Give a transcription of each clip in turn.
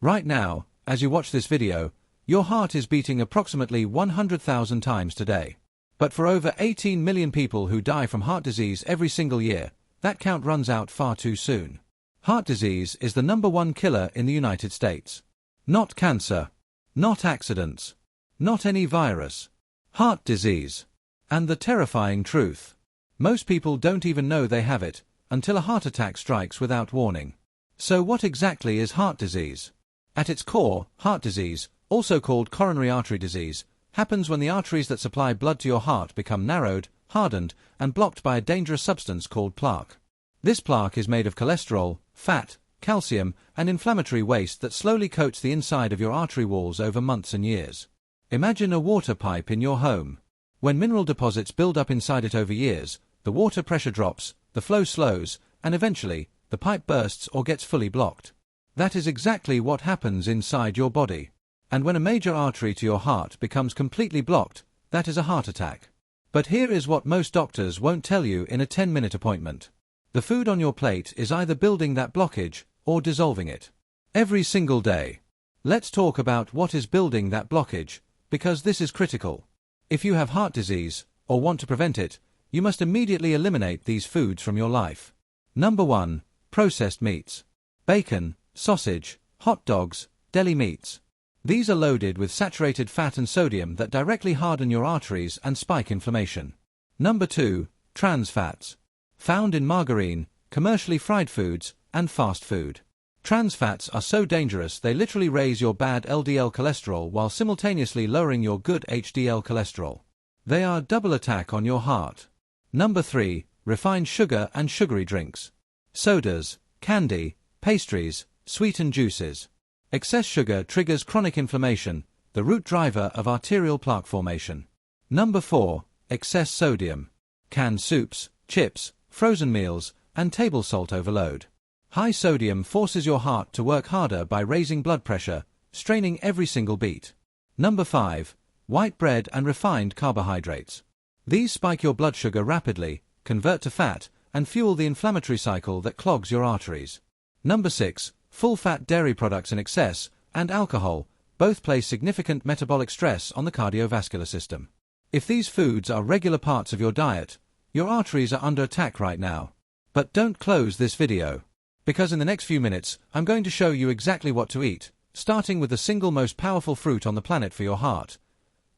Right now, as you watch this video, your heart is beating approximately 100,000 times today. But for over 18 million people who die from heart disease every single year, that count runs out far too soon. Heart disease is the #1 killer in the United States. Not cancer. Not accidents. Not any virus. Heart disease. And the terrifying truth. Most people don't even know they have it, until a heart attack strikes without warning. So what exactly is heart disease? At its core, heart disease, also called coronary artery disease, happens when the arteries that supply blood to your heart become narrowed, hardened, and blocked by a dangerous substance called plaque. This plaque is made of cholesterol, fat, calcium, and inflammatory waste that slowly coats the inside of your artery walls over months and years. Imagine a water pipe in your home. When mineral deposits build up inside it over years, the water pressure drops, the flow slows, and eventually, the pipe bursts or gets fully blocked. That is exactly what happens inside your body. And when a major artery to your heart becomes completely blocked, that is a heart attack. But here is what most doctors won't tell you in a 10-minute appointment. The food on your plate is either building that blockage or dissolving it. Every single day. Let's talk about what is building that blockage, because this is critical. If you have heart disease, or want to prevent it, you must immediately eliminate these foods from your life. Number 1. Processed meats. Bacon, sausage, hot dogs, deli meats. These are loaded with saturated fat and sodium that directly harden your arteries and spike inflammation. Number 2. Trans fats. Found in margarine, commercially fried foods, and fast food. Trans fats are so dangerous they literally raise your bad LDL cholesterol while simultaneously lowering your good HDL cholesterol. They are a double attack on your heart. Number 3. Refined sugar and sugary drinks. Sodas, candy, pastries, sweetened juices. Excess sugar triggers chronic inflammation, the root driver of arterial plaque formation. Number 4. Excess sodium. Canned soups, chips, frozen meals, and table salt overload. High sodium forces your heart to work harder by raising blood pressure, straining every single beat. Number 5. White bread and refined carbohydrates. These spike your blood sugar rapidly, convert to fat, and fuel the inflammatory cycle that clogs your arteries. Number 6. Full-fat dairy products in excess, and alcohol, both place significant metabolic stress on the cardiovascular system. If these foods are regular parts of your diet, your arteries are under attack right now. But don't close this video. Because in the next few minutes, I'm going to show you exactly what to eat, starting with the single most powerful fruit on the planet for your heart.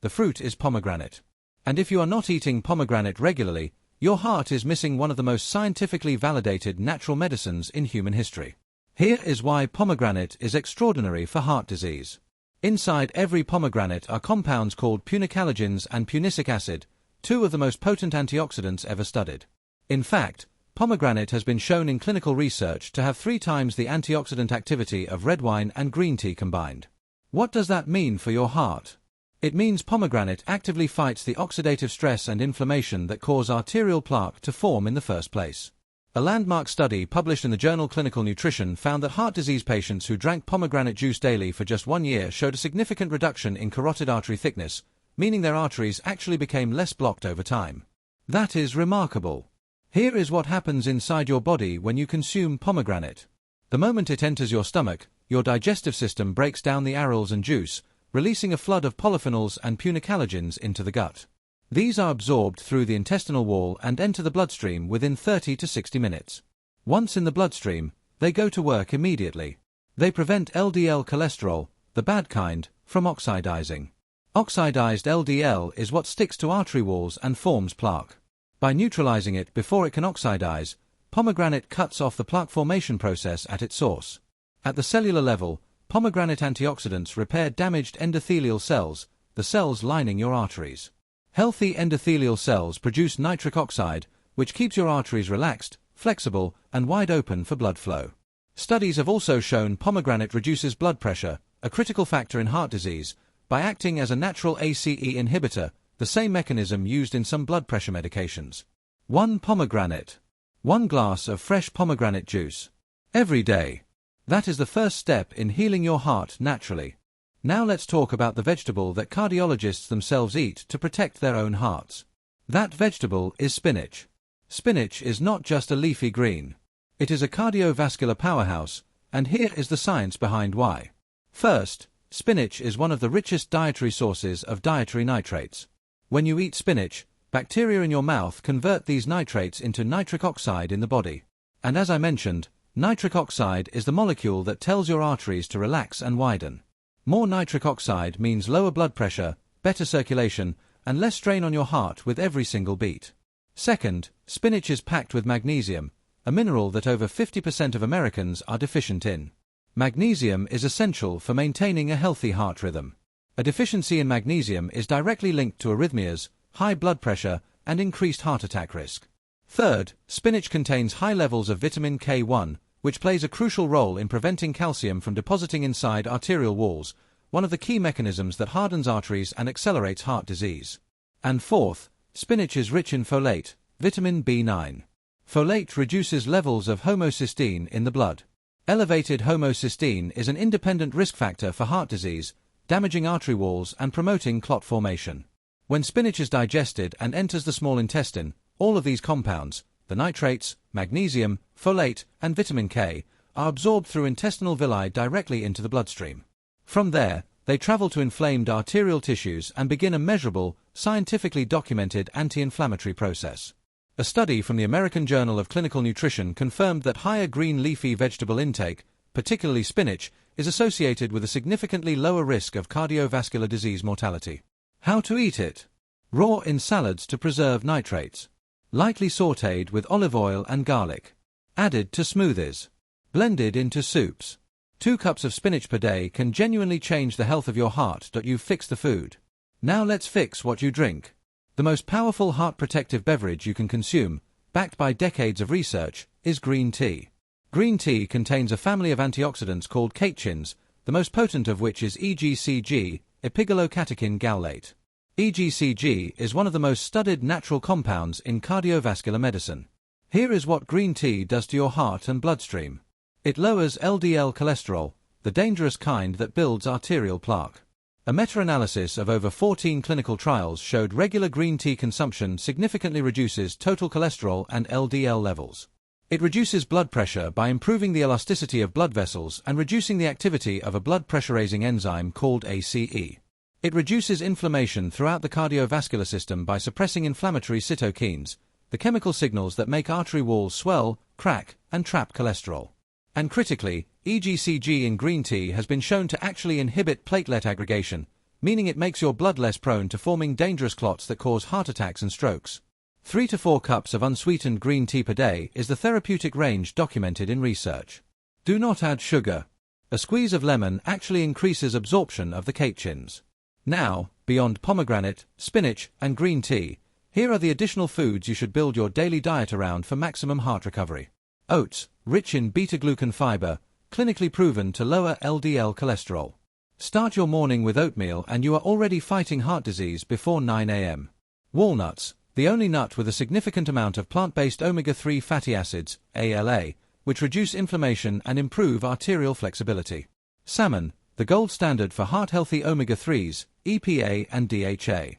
The fruit is pomegranate. And if you are not eating pomegranate regularly, your heart is missing one of the most scientifically validated natural medicines in human history. Here is why pomegranate is extraordinary for heart disease. Inside every pomegranate are compounds called punicalagins and punicic acid, two of the most potent antioxidants ever studied. In fact, pomegranate has been shown in clinical research to have 3 times the antioxidant activity of red wine and green tea combined. What does that mean for your heart? It means pomegranate actively fights the oxidative stress and inflammation that cause arterial plaque to form in the first place. A landmark study published in the journal Clinical Nutrition found that heart disease patients who drank pomegranate juice daily for just 1 year showed a significant reduction in carotid artery thickness, meaning their arteries actually became less blocked over time. That is remarkable. Here is what happens inside your body when you consume pomegranate. The moment it enters your stomach, your digestive system breaks down the arils and juice, releasing a flood of polyphenols and punicalagins into the gut. These are absorbed through the intestinal wall and enter the bloodstream within 30 to 60 minutes. Once in the bloodstream, they go to work immediately. They prevent LDL cholesterol, the bad kind, from oxidizing. Oxidized LDL is what sticks to artery walls and forms plaque. By neutralizing it before it can oxidize, pomegranate cuts off the plaque formation process at its source. At the cellular level, pomegranate antioxidants repair damaged endothelial cells, the cells lining your arteries. Healthy endothelial cells produce nitric oxide, which keeps your arteries relaxed, flexible, and wide open for blood flow. Studies have also shown pomegranate reduces blood pressure, a critical factor in heart disease, by acting as a natural ACE inhibitor, the same mechanism used in some blood pressure medications. 1 pomegranate. 1 glass of fresh pomegranate juice. Every day. That is the first step in healing your heart naturally. Now let's talk about the vegetable that cardiologists themselves eat to protect their own hearts. That vegetable is spinach. Spinach is not just a leafy green. It is a cardiovascular powerhouse, and here is the science behind why. First, spinach is one of the richest dietary sources of dietary nitrates. When you eat spinach, bacteria in your mouth convert these nitrates into nitric oxide in the body. And as I mentioned, nitric oxide is the molecule that tells your arteries to relax and widen. More nitric oxide means lower blood pressure, better circulation, and less strain on your heart with every single beat. Second, spinach is packed with magnesium, a mineral that over 50% of Americans are deficient in. Magnesium is essential for maintaining a healthy heart rhythm. A deficiency in magnesium is directly linked to arrhythmias, high blood pressure, and increased heart attack risk. Third, spinach contains high levels of vitamin K1, which plays a crucial role in preventing calcium from depositing inside arterial walls, one of the key mechanisms that hardens arteries and accelerates heart disease. And fourth, spinach is rich in folate, vitamin B9. Folate reduces levels of homocysteine in the blood. Elevated homocysteine is an independent risk factor for heart disease, damaging artery walls and promoting clot formation. When spinach is digested and enters the small intestine, all of these compounds, the nitrates, magnesium, folate, and vitamin K, are absorbed through intestinal villi directly into the bloodstream. From there, they travel to inflamed arterial tissues and begin a measurable, scientifically documented anti-inflammatory process. A study from the American Journal of Clinical Nutrition confirmed that higher green leafy vegetable intake, particularly spinach, is associated with a significantly lower risk of cardiovascular disease mortality. How to eat it? Raw in salads to preserve nitrates. Lightly sautéed with olive oil and garlic. Added to smoothies. Blended into soups. 2 cups of spinach per day can genuinely change the health of your heart. You fix the food. Now let's fix what you drink. The most powerful heart-protective beverage you can consume, backed by decades of research, is green tea. Green tea contains a family of antioxidants called catechins, the most potent of which is EGCG, epigallocatechin gallate. EGCG is one of the most studied natural compounds in cardiovascular medicine. Here is what green tea does to your heart and bloodstream. It lowers LDL cholesterol, the dangerous kind that builds arterial plaque. A meta-analysis of over 14 clinical trials showed regular green tea consumption significantly reduces total cholesterol and LDL levels. It reduces blood pressure by improving the elasticity of blood vessels and reducing the activity of a blood pressure-raising enzyme called ACE. It reduces inflammation throughout the cardiovascular system by suppressing inflammatory cytokines, the chemical signals that make artery walls swell, crack, and trap cholesterol. And critically, EGCG in green tea has been shown to actually inhibit platelet aggregation, meaning it makes your blood less prone to forming dangerous clots that cause heart attacks and strokes. 3 to 4 cups of unsweetened green tea per day is the therapeutic range documented in research. Do not add sugar. A squeeze of lemon actually increases absorption of the catechins. Now, beyond pomegranate, spinach, and green tea, here are the additional foods you should build your daily diet around for maximum heart recovery. Oats, rich in beta-glucan fiber, clinically proven to lower LDL cholesterol. Start your morning with oatmeal and you are already fighting heart disease before 9 a.m. Walnuts, the only nut with a significant amount of plant-based omega-3 fatty acids, ALA, which reduce inflammation and improve arterial flexibility. Salmon, the gold standard for heart-healthy omega-3s, EPA and DHA.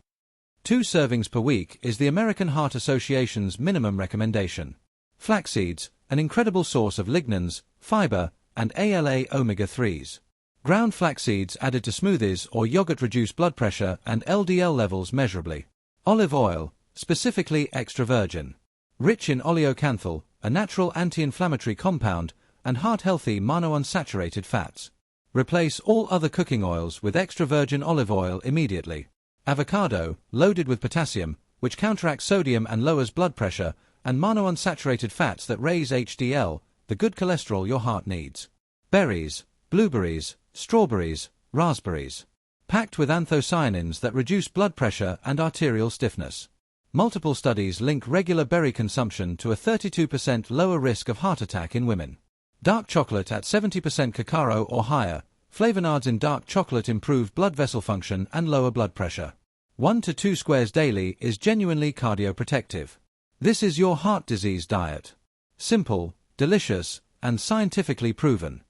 2 servings per week is the American Heart Association's minimum recommendation. Flax seeds, an incredible source of lignans, fiber, and ALA omega-3s. Ground flax seeds added to smoothies or yogurt reduce blood pressure and LDL levels measurably. Olive oil, specifically extra virgin. Rich in oleocanthal, a natural anti-inflammatory compound, and heart-healthy monounsaturated fats. Replace all other cooking oils with extra virgin olive oil immediately. Avocado, loaded with potassium, which counteracts sodium and lowers blood pressure, and monounsaturated fats that raise HDL, the good cholesterol your heart needs. Berries, blueberries, strawberries, raspberries. Packed with anthocyanins that reduce blood pressure and arterial stiffness. Multiple studies link regular berry consumption to a 32% lower risk of heart attack in women. Dark chocolate at 70% cacao or higher. Flavonoids in dark chocolate improve blood vessel function and lower blood pressure. 1 to 2 squares daily is genuinely cardioprotective. This is your heart disease diet. Simple, delicious, and scientifically proven.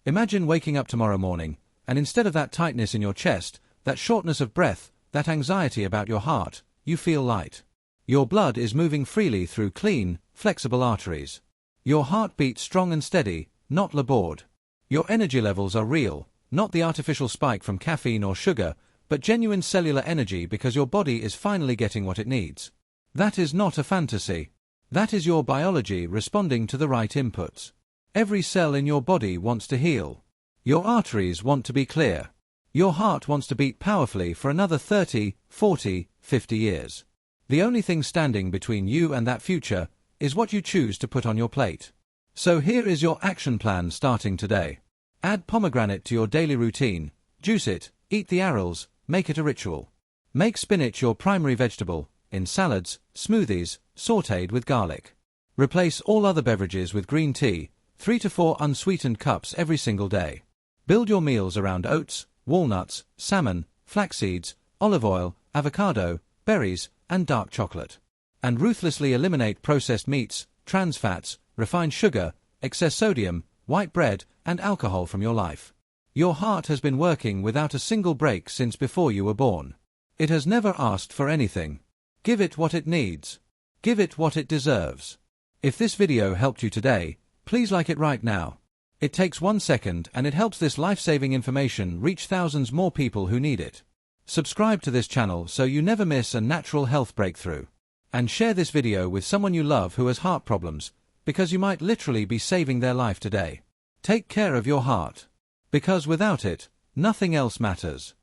Imagine waking up tomorrow morning, and instead of that tightness in your chest, that shortness of breath, that anxiety about your heart, you feel light. Your blood is moving freely through clean, flexible arteries. Your heart beats strong and steady, not labored. Your energy levels are real, not the artificial spike from caffeine or sugar, but genuine cellular energy because your body is finally getting what it needs. That is not a fantasy. That is your biology responding to the right inputs. Every cell in your body wants to heal. Your arteries want to be clear. Your heart wants to beat powerfully for another 30, 40, 50 years. The only thing standing between you and that future is what you choose to put on your plate. So here is your action plan starting today. Add pomegranate to your daily routine, juice it, eat the arils, make it a ritual. Make spinach your primary vegetable, in salads, smoothies, sautéed with garlic. Replace all other beverages with green tea, 3 to 4 unsweetened cups every single day. Build your meals around oats, walnuts, salmon, flax seeds, olive oil, avocado, berries, and dark chocolate. And ruthlessly eliminate processed meats, trans fats, refined sugar, excess sodium, white bread, and alcohol from your life. Your heart has been working without a single break since before you were born. It has never asked for anything. Give it what it needs. Give it what it deserves. If this video helped you today, please like it right now. It takes 1 second and it helps this life-saving information reach thousands more people who need it. Subscribe to this channel so you never miss a natural health breakthrough. And share this video with someone you love who has heart problems, because you might literally be saving their life today. Take care of your heart. Because without it, nothing else matters.